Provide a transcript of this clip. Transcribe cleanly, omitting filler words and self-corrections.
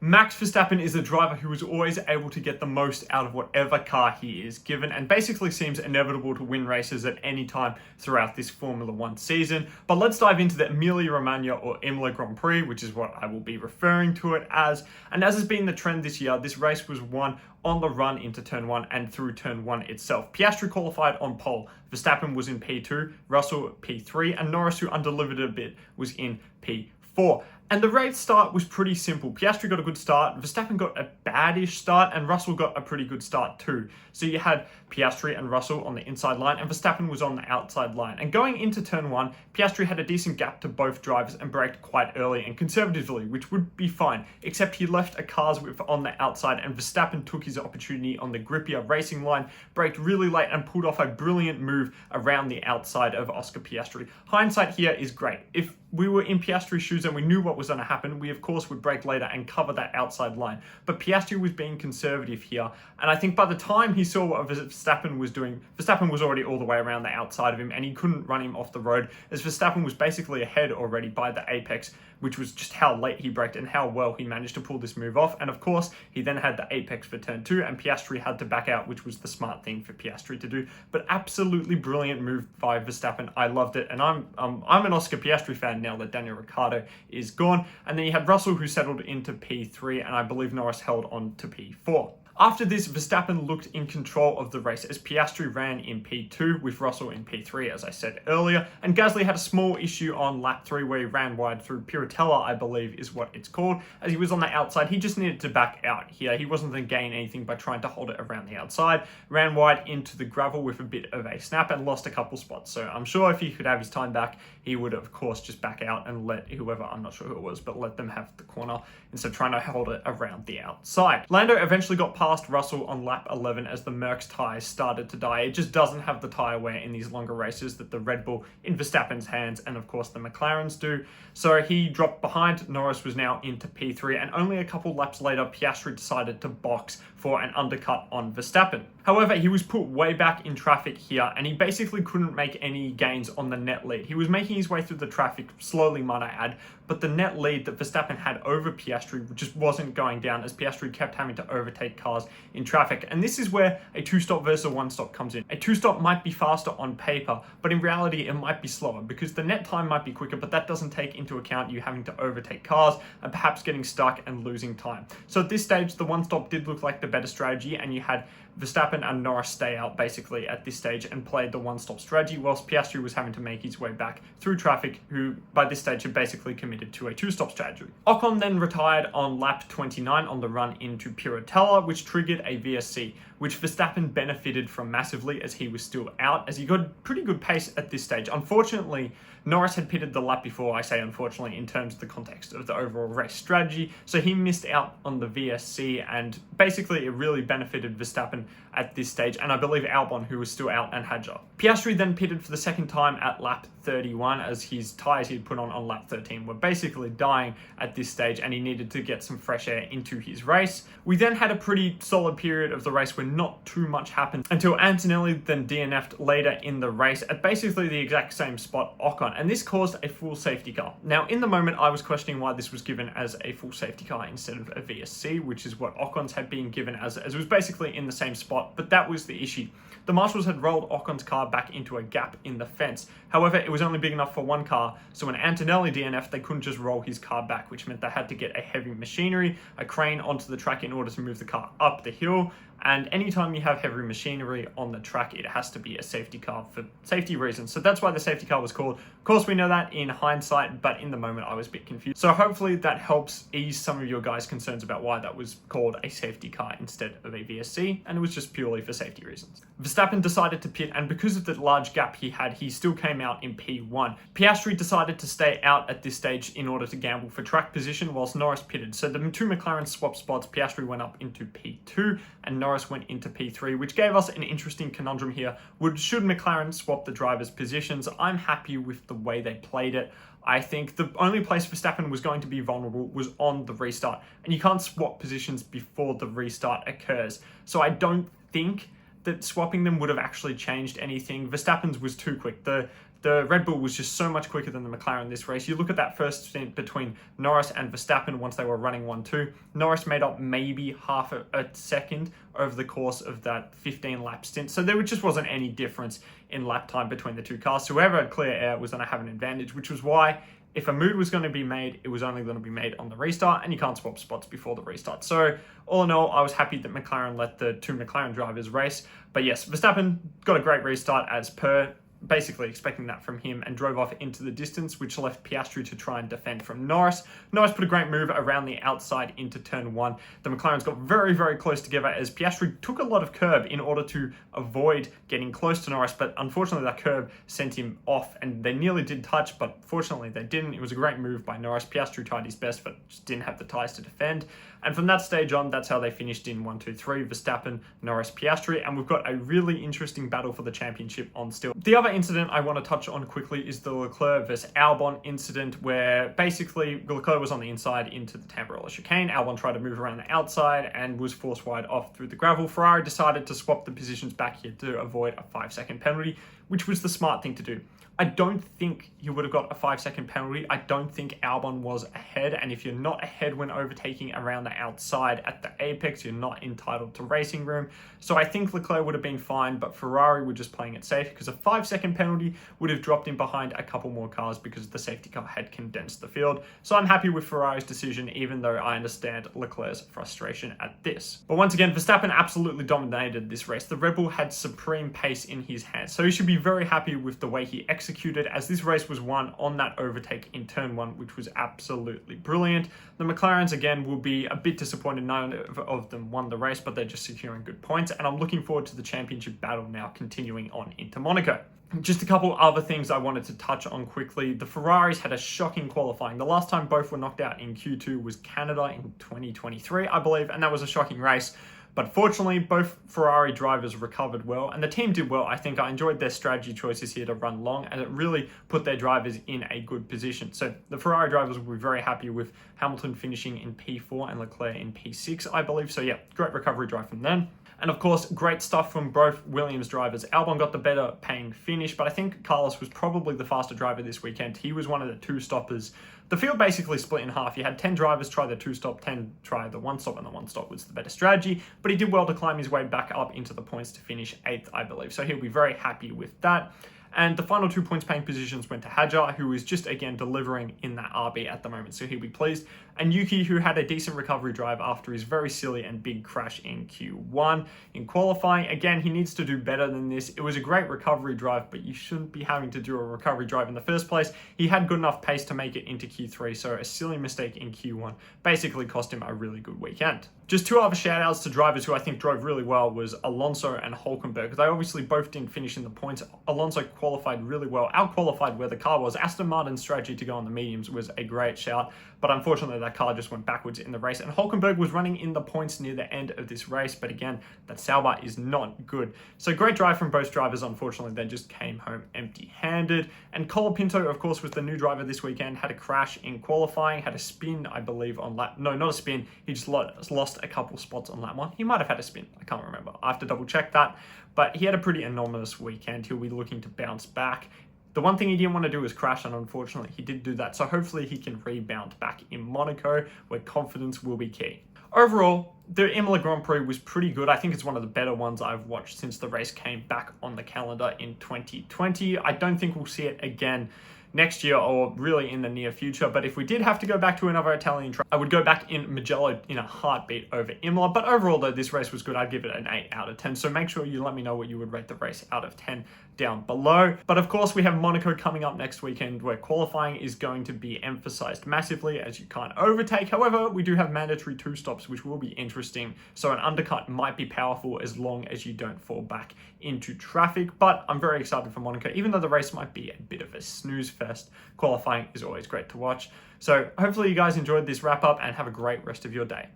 Max Verstappen is a driver who is always able to get the most out of whatever car he is given and basically seems inevitable to win races at any time throughout this Formula One season. But let's dive into the Emilia-Romagna or Imola Grand Prix, which is what I will be referring to it as. And as has been the trend this year, this race was won on the run into turn 1 and through turn 1 itself. Piastri qualified on pole, Verstappen was in P2, Russell P3, and Norris, who undelivered a bit, was in P4. And the race start was pretty simple. Piastri got a good start, Verstappen got a badish start, and Russell got a pretty good start too. So you had Piastri and Russell on the inside line, and Verstappen was on the outside line. And going into turn 1, Piastri had a decent gap to both drivers and braked quite early and conservatively, which would be fine, except he left a car's width on the outside, and Verstappen took his opportunity on the grippier racing line, braked really late, and pulled off a brilliant move around the outside of Oscar Piastri. Hindsight here is great. If we were in Piastri's shoes and we knew what was going to happen, we of course would brake later and cover that outside line. But Piastri was being conservative here, and I think by the time he saw what Verstappen was doing, Verstappen was already all the way around the outside of him, and he couldn't run him off the road, as Verstappen was basically ahead already by the apex, which was just how late he braked and how well he managed to pull this move off. And of course, he then had the apex for turn 2, and Piastri had to back out, which was the smart thing for Piastri to do. But absolutely brilliant move by Verstappen. I loved it, and I'm an Oscar Piastri fan now that Daniel Ricciardo is gone. And then you had Russell, who settled into P3, and I believe Norris held on to P4. After this, Verstappen looked in control of the race as Piastri ran in P2 with Russell in P3, as I said earlier, and Gasly had a small issue on lap 3 where he ran wide through Piratella, I believe is what it's called, as he was on the outside. He just needed to back out here. He wasn't going to gain anything by trying to hold it around the outside, ran wide into the gravel with a bit of a snap and lost a couple spots. So I'm sure if he could have his time back, he would of course just back out and let whoever, I'm not sure who it was, but let them have the corner instead of trying to hold it around the outside. Lando eventually got past Russell on lap 11 as the Merckx tyres started to die. It just doesn't have the tyre wear in these longer races that the Red Bull in Verstappen's hands and of course the McLarens do. So he dropped behind. Norris was now into P3, and only a couple laps later Piastri decided to box for an undercut on Verstappen. However, he was put way back in traffic here, and he basically couldn't make any gains on the net lead. He was making his way through the traffic, slowly might I add, but the net lead that Verstappen had over Piastri just wasn't going down, as Piastri kept having to overtake cars in traffic. And this is where a two-stop versus a one-stop comes in. A two-stop might be faster on paper, but in reality it might be slower, because the net time might be quicker, but that doesn't take into account you having to overtake cars and perhaps getting stuck and losing time. So at this stage, the one-stop did look like the better strategy, and you had Verstappen and Norris stay out basically at this stage and played the one-stop strategy, whilst Piastri was having to make his way back through traffic, who by this stage had basically committed to a two-stop strategy. Ocon then retired on lap 29 on the run into Piratella, which triggered a VSC, which Verstappen benefited from massively as he was still out, as he got pretty good pace at this stage. Unfortunately, Norris had pitted the lap before. I say unfortunately in terms of the context of the overall race strategy, so he missed out on the VSC, and basically it really benefited Verstappen at this stage, and I believe Albon, who was still out, and Hadjar. Piastri then pitted for the second time at lap 31, as his tyres he'd put on lap 13 were basically dying at this stage, and he needed to get some fresh air into his race. We then had a pretty solid period of the race where not too much happened until Antonelli then DNF'd later in the race at basically the exact same spot Ocon, and this caused a full safety car. Now in the moment I was questioning why this was given as a full safety car instead of a VSC, which is what Ocon's had been given as it was basically in the same spot, but that was the issue. The marshals had rolled Ocon's car back into a gap in the fence. However, it was only big enough for one car, so when Antonelli DNF'd, they couldn't just roll his car back, which meant they had to get a heavy machinery, a crane onto the track in order to move the car up the hill. And anytime you have heavy machinery on the track, it has to be a safety car for safety reasons. So that's why the safety car was called. Of course, we know that in hindsight, but in the moment I was a bit confused. So hopefully that helps ease some of your guys' concerns about why that was called a safety car instead of a VSC, and it was just purely for safety reasons. Verstappen decided to pit, and because of the large gap he had, he still came out in P1. Piastri decided to stay out at this stage in order to gamble for track position, whilst Norris pitted. So the two McLarens swapped spots. Piastri went up into P2, and Norris went into P3, which gave us an interesting conundrum here. Should McLaren swap the drivers' positions? I'm happy with the way they played it. I think the only place Verstappen was going to be vulnerable was on the restart, and you can't swap positions before the restart occurs. So I don't think that swapping them would have actually changed anything. Verstappen's was too quick. The the Red Bull was just so much quicker than the McLaren this race. You look at that first stint between Norris and Verstappen once they were running 1-2. Norris made up maybe half a second over the course of that 15-lap stint. So there just wasn't any difference in lap time between the two cars. So whoever had clear air was going to have an advantage, which was why if a move was going to be made, it was only going to be made on the restart, and you can't swap spots before the restart. So all in all, I was happy that McLaren let the two McLaren drivers race. But yes, Verstappen got a great restart as per, basically expecting that from him, and drove off into the distance, which left Piastri to try and defend from Norris. Norris put a great move around the outside into turn 1. The McLarens got very, very close together as Piastri took a lot of curb in order to avoid getting close to Norris, but unfortunately that curb sent him off, and they nearly did touch, but fortunately they didn't. It was a great move by Norris. Piastri tried his best, but just didn't have the tyres to defend. And from that stage on, that's how they finished in 1-2-3, Verstappen, Norris, Piastri, and we've got a really interesting battle for the championship on still. The other incident I want to touch on quickly is the Leclerc versus Albon incident, where basically Leclerc was on the inside into the Tamburello chicane. Albon tried to move around the outside and was forced wide off through the gravel. Ferrari decided to swap the positions back here to avoid a 5-second penalty, which was the smart thing to do. I don't think he would have got a 5-second penalty. I don't think Albon was ahead. And if you're not ahead when overtaking around the outside at the apex, you're not entitled to racing room. So I think Leclerc would have been fine, but Ferrari were just playing it safe because a 5-second penalty would have dropped him behind a couple more cars because the safety car had condensed the field. So I'm happy with Ferrari's decision, even though I understand Leclerc's frustration at this. But once again, Verstappen absolutely dominated this race. The Red Bull had supreme pace in his hands. So he should be very happy with the way he executed, as this race was won on that overtake in turn 1, which was absolutely brilliant. The McLarens, again, will be a bit disappointed. None of them won the race, but they're just securing good points, and I'm looking forward to the championship battle now continuing on into Monaco. Just a couple other things I wanted to touch on quickly. The Ferraris had a shocking qualifying. The last time both were knocked out in Q2 was Canada in 2023, I believe, and that was a shocking race. But fortunately, both Ferrari drivers recovered well, and the team did well. I think I enjoyed their strategy choices here to run long, and it really put their drivers in a good position. So the Ferrari drivers will be very happy with Hamilton finishing in P4 and Leclerc in P6, I believe. So yeah, great recovery drive from them. And of course, great stuff from both Williams drivers. Albon got the better paying finish, but I think Carlos was probably the faster driver this weekend. He was one of the two stoppers. The field basically split in half. You had 10 drivers try the two-stop, 10 try the one-stop, and the one-stop was the better strategy. But he did well to climb his way back up into the points to finish 8th, I believe. So he'll be very happy with that. And the final 2 points paying positions went to Hadjar, who is just, again, delivering in that RB at the moment. So he'll be pleased. And Yuki, who had a decent recovery drive after his very silly and big crash in Q1. In qualifying, again, he needs to do better than this. It was a great recovery drive, but you shouldn't be having to do a recovery drive in the first place. He had good enough pace to make it into Q3, so a silly mistake in Q1 basically cost him a really good weekend. Just 2 other shout outs to drivers who I think drove really well was Alonso and Hülkenberg. They obviously both didn't finish in the points. Alonso qualified really well, out-qualified where the car was. Aston Martin's strategy to go on the mediums was a great shout, but unfortunately that car just went backwards in the race. And Hülkenberg was running in the points near the end of this race, but again, that Sauber is not good. So great drive from both drivers. Unfortunately, they just came home empty-handed. And Colapinto, of course, was the new driver this weekend, had a crash in qualifying, had a spin, I believe, on lap... No, not a spin. He just lost a couple spots on lap 1. He might have had a spin. I can't remember. I have to double check that. But he had a pretty anomalous weekend. He'll be looking to bounce back. The one thing he didn't want to do was crash, and unfortunately he did do that. So hopefully he can rebound back in Monaco, where confidence will be key. Overall, the Imola Grand Prix was pretty good. I think it's one of the better ones I've watched since the race came back on the calendar in 2020. I don't think we'll see it again next year or really in the near future, but if we did have to go back to another Italian track, I would go back in Mugello in a heartbeat over Imola. But overall, though, this race was good. I'd give it an 8 out of 10. So make sure you let me know what you would rate the race out of 10 down below. But of course, we have Monaco coming up next weekend, where qualifying is going to be emphasized massively as you can't overtake. However, we do have mandatory 2 stops, which will be interesting. So an undercut might be powerful as long as you don't fall back into traffic. But I'm very excited for Monaco, even though the race might be a bit of a snooze fest. Qualifying is always great to watch. So hopefully you guys enjoyed this wrap up and have a great rest of your day.